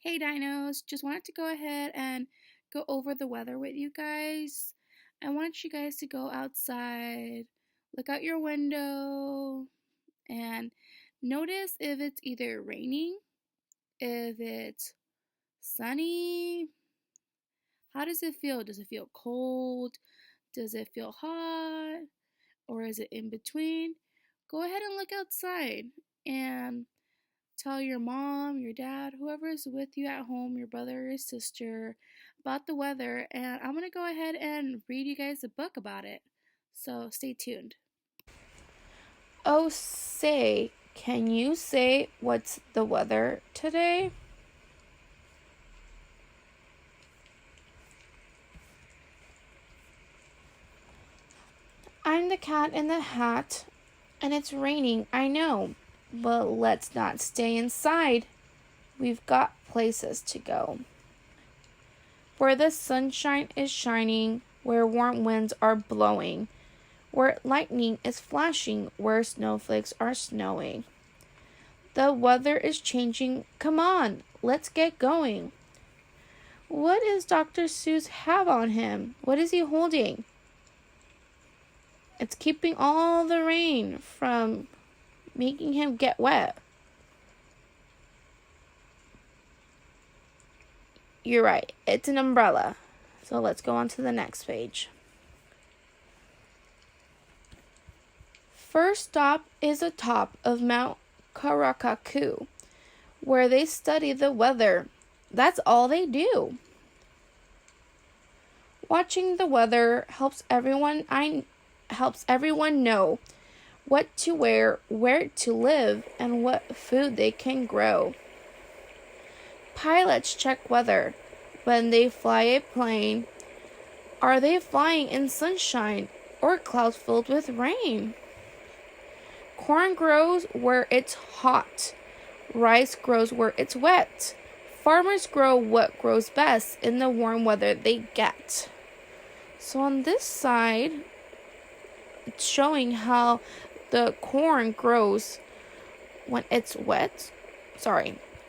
Hey dinos, just wanted to go ahead and go over the weather with you guys. I want you guys to go outside, look out your window, and notice if it's either raining, if it's sunny. How does it feel? Does it feel cold? Does it feel hot? Or is it in between? Go ahead and look outside and tell your mom, your dad, whoever is with you at home, your brother or your sister, about the weather. And I'm going to go ahead and read you guys a book about it. So stay tuned. Oh, say, can you say what's the weather today? I'm the cat in the hat, and it's raining, I know, but let's not stay inside. We've got places to go. Where the sunshine is shining, where warm winds are blowing, where lightning is flashing, where snowflakes are snowing. The weather is changing. Come on, let's get going. What does Dr. Seuss have on him? What is he holding? It's keeping all the rain from making him get wet. You're right, it's an umbrella. So let's go on to the next page. First stop is the top of Mount Karakaku, where they study the weather. That's all they do. Watching the weather helps everyone know what to wear, where to live, and what food they can grow. Pilots check weather when they fly a plane. Are they flying in sunshine or clouds filled with rain? Corn grows where it's hot. Rice grows where it's wet. Farmers grow what grows best in the warm weather they get. So on this side, it's showing how the corn grows when it's wet.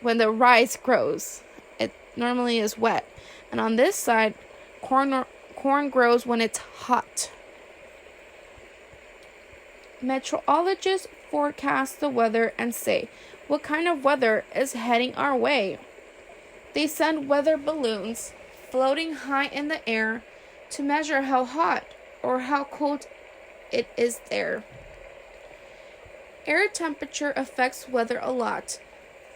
When the rice grows. It normally is wet. And on this side, corn grows when it's hot. Meteorologists forecast the weather and say what kind of weather is heading our way. They send weather balloons floating high in the air to measure how hot or how cold it is there. Air temperature affects weather a lot.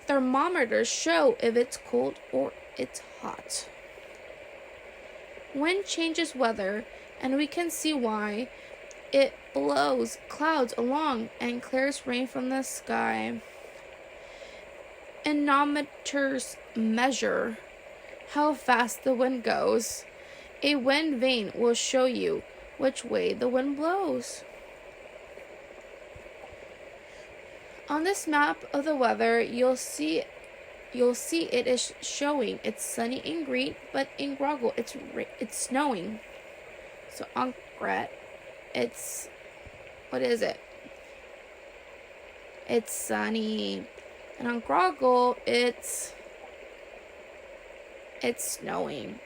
Thermometers show if it's cold or it's hot. Wind changes weather, and we can see why. It blows clouds along and clears rain from the sky. Anemometers measure how fast the wind goes. A wind vane will show you which way the wind blows. On this map of the weather, you'll see it is showing it's sunny in Greet, but in Groggle it's snowing. So on Gret, what is it? It's sunny. And on Groggle, it's snowing.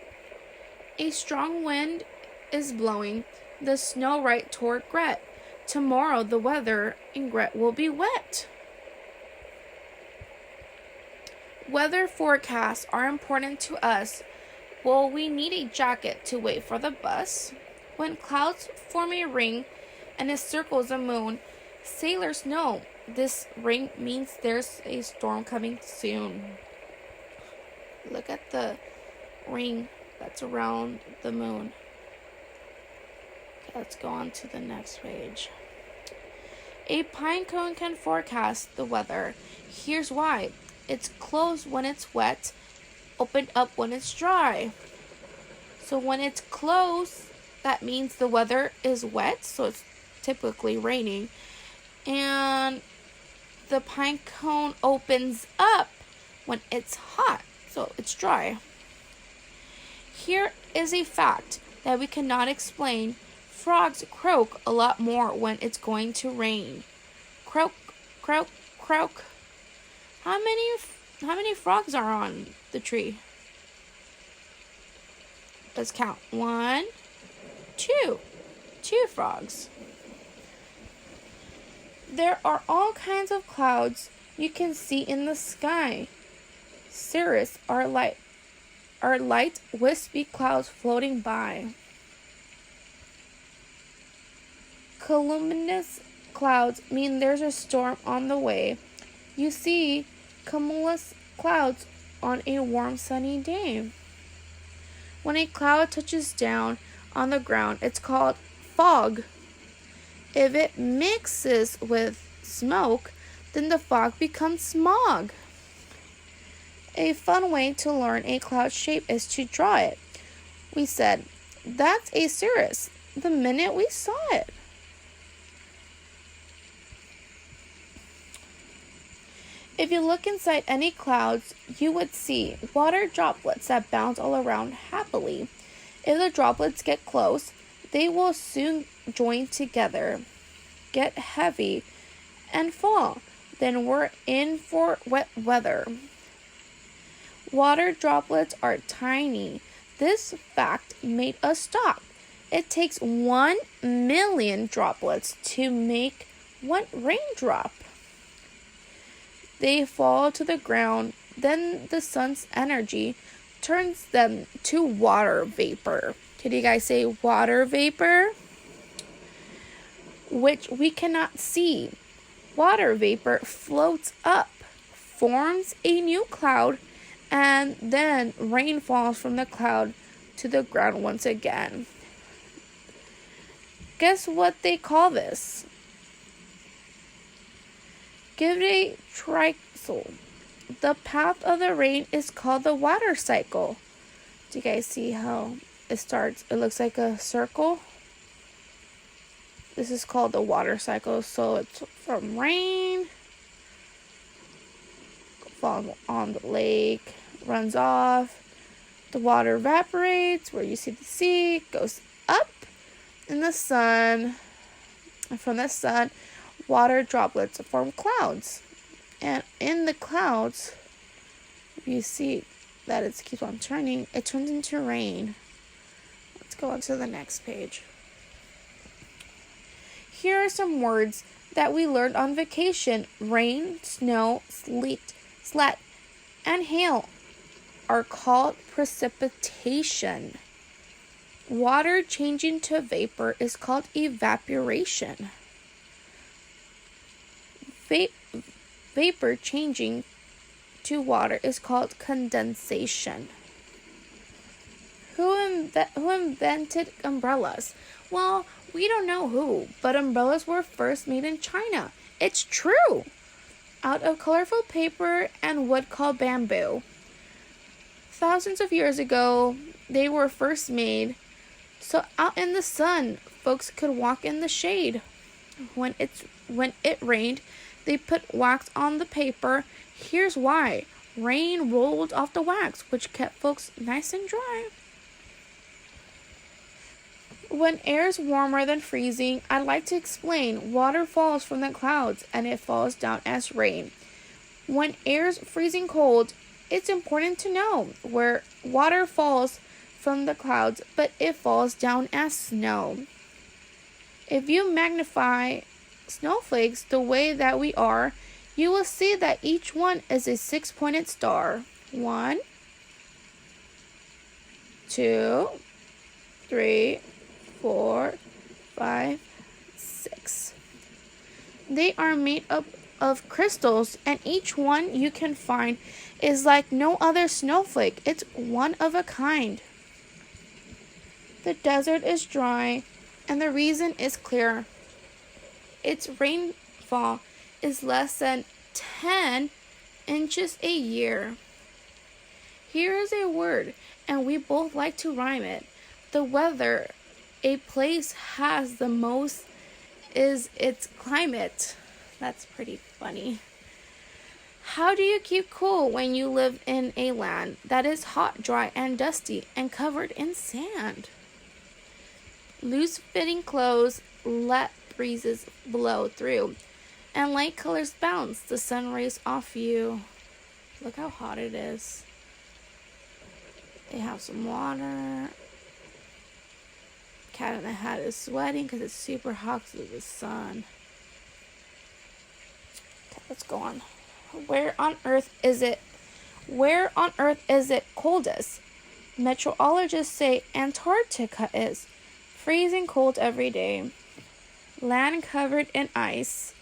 A strong wind is blowing the snow right toward Gret. Tomorrow the weather in Gret will be wet. Weather forecasts are important to us. Will we need a jacket to wait for the bus? When clouds form a ring and it circles the moon, sailors know this ring means there's a storm coming soon. Look at the ring that's around the moon. Okay, let's go on to the next page. A pine cone can forecast the weather. Here's why. It's closed when it's wet, opened up when it's dry. So when it's closed, that means the weather is wet, so it's typically raining. And the pine cone opens up when it's hot, so it's dry. Here is a fact that we cannot explain. Frogs croak a lot more when it's going to rain. Croak, croak, croak. How many How many frogs are on the tree? Let's count. 1, 2. 2 frogs. There are all kinds of clouds you can see in the sky. Cirrus are light wispy clouds floating by. Cumulus clouds mean there's a storm on the way. You see cumulus clouds on a warm sunny day. When a cloud touches down on the ground, it's called fog. If it mixes with smoke, then the fog becomes smog. A fun way to learn a cloud shape is to draw it. We said, "That's a cirrus," the minute we saw it. If you look inside any clouds, you would see water droplets that bounce all around happily. If the droplets get close, they will soon join together, get heavy, and fall. Then we're in for wet weather. Water droplets are tiny. This fact made us stop. It takes 1 million droplets to make 1 raindrop. They fall to the ground, then the sun's energy turns them to water vapor. Can you guys say water vapor? Which we cannot see. Water vapor floats up, forms a new cloud, and then rain falls from the cloud to the ground once again. Guess what they call this? Give it a tricycle. The path of the rain is called the water cycle. Do you guys see how it starts? It looks like a circle. This is called the water cycle. So it's from rain, falls on the lake, runs off. The water evaporates where you see the sea, goes up in the sun. And from the sun, water droplets form clouds. And in the clouds, you see that it keeps on turning. It turns into rain. Let's go on to the next page. Here are some words that we learned on vacation. Rain, snow, sleet, slat, and hail are called precipitation. Water changing to vapor is called evaporation. Vapor changing to water is called condensation. Who invented umbrellas? Well, we don't know who, but umbrellas were first made in China. It's true! Out of colorful paper and wood called bamboo. Thousands of years ago, they were first made so out in the sun, folks could walk in the shade. When it rained, they put wax on the paper. Here's why. Rain rolled off the wax, which kept folks nice and dry. When air's warmer than freezing, I'd like to explain. Water falls from the clouds and it falls down as rain. When air's freezing cold, it's important to know where water falls from the clouds, but it falls down as snow. If you magnify snowflakes the way that we are, you will see that each one is a 6-pointed star. 1, 2, 3, 4, 5, 6. They are made up of crystals, and each one you can find is like no other snowflake. It's one of a kind. The desert is dry, and the reason is clear. Its rainfall is less than 10 inches a year. Here is a word, and we both like to rhyme it. The weather a place has the most is its climate. That's pretty funny. How do you keep cool when you live in a land that is hot, dry, and dusty, and covered in sand? Loose-fitting clothes let breezes blow through, and light colors bounce the sun rays off you. Look how hot it is. They have some water. Cat in the Hat is sweating because it's super hot because of the sun. Okay, let's go on. Where on Earth is it coldest? Meteorologists say Antarctica is freezing cold every day. Land covered in ice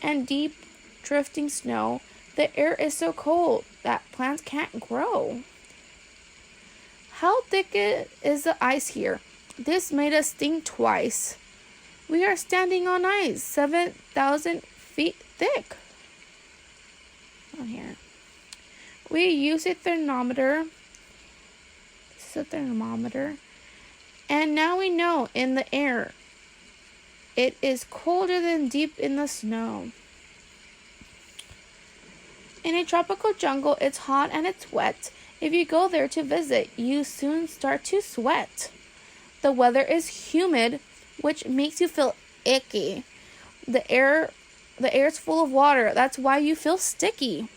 and deep drifting snow. The air is so cold that plants can't grow. How thick is the ice here? This made us think twice. We are standing on ice 7,000 feet thick. On here. We use a thermometer. This is a thermometer. And now we know in the air it is colder than deep in the snow. In a tropical jungle, it's hot and it's wet. If you go there to visit, you soon start to sweat. The weather is humid, which makes you feel icky. The air's full of water. That's why you feel sticky.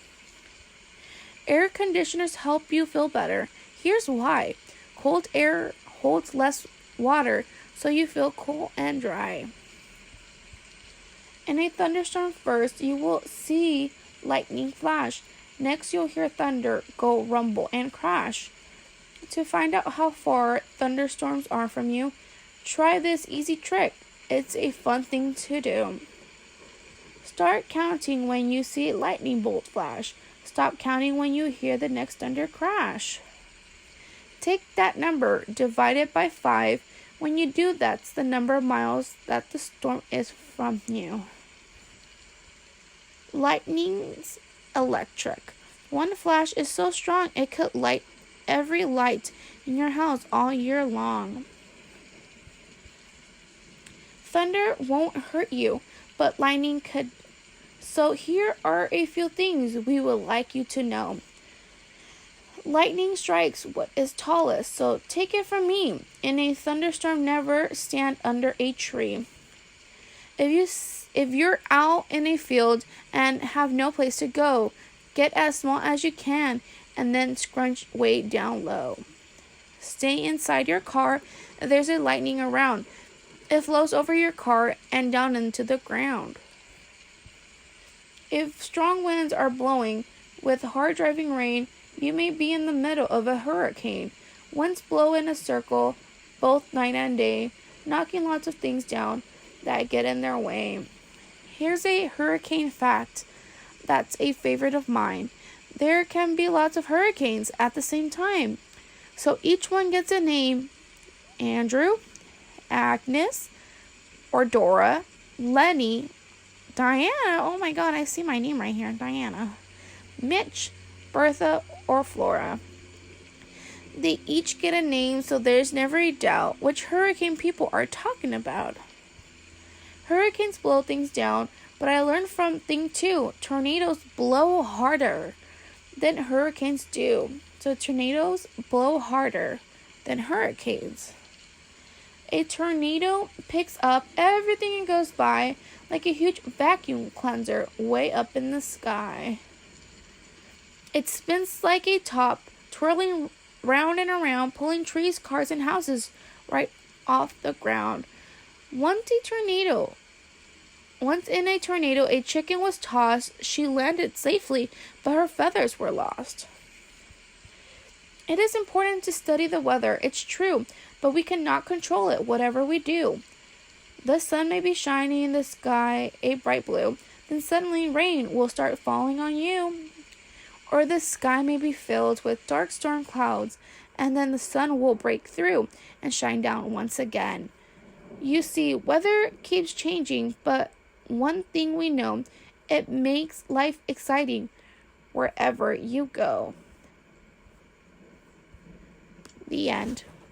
Air conditioners help you feel better. Here's why. Cold air holds less water, so you feel cool and dry. In a thunderstorm, first you will see lightning flash. Next, you'll hear thunder go rumble and crash. To find out how far thunderstorms are from you, try this easy trick. It's a fun thing to do. Start counting when you see a lightning bolt flash. Stop counting when you hear the next thunder crash. Take that number, divide it by 5. When you do, that's the number of miles that the storm is from you. Lightning's electric. One flash is so strong it could light every light in your house all year long. Thunder won't hurt you, but lightning could. So here are a few things we would like you to know. Lightning strikes what is tallest, so take it from me. In a thunderstorm, never stand under a tree. If you're out in a field and have no place to go, get as small as you can and then scrunch way down low. Stay inside your car if there's a lightning around. It flows over your car and down into the ground. If strong winds are blowing with hard driving rain, you may be in the middle of a hurricane. Winds blow in a circle, both night and day, knocking lots of things down that get in their way. Here's a hurricane fact that's a favorite of mine. There can be lots of hurricanes at the same time. So each one gets a name. Andrew, Agnes, or Dora, Lenny, Diana, oh my god, I see my name right here, Diana, Mitch, Bertha, or Flora. They each get a name, so there's never a doubt which hurricane people are talking about. Hurricanes blow things down, but I learned from thing 2, tornadoes blow harder than hurricanes do. So tornadoes blow harder than hurricanes. A tornado picks up everything it goes by like a huge vacuum cleanser way up in the sky. It spins like a top, twirling round and around, pulling trees, cars, and houses right off the ground. Once in a tornado, a chicken was tossed. She landed safely, but her feathers were lost. It is important to study the weather, it's true, but we cannot control it, whatever we do. The sun may be shining in the sky a bright blue, then suddenly rain will start falling on you. Or the sky may be filled with dark storm clouds, and then the sun will break through and shine down once again. You see, weather keeps changing, but one thing we know, it makes life exciting wherever you go. The end.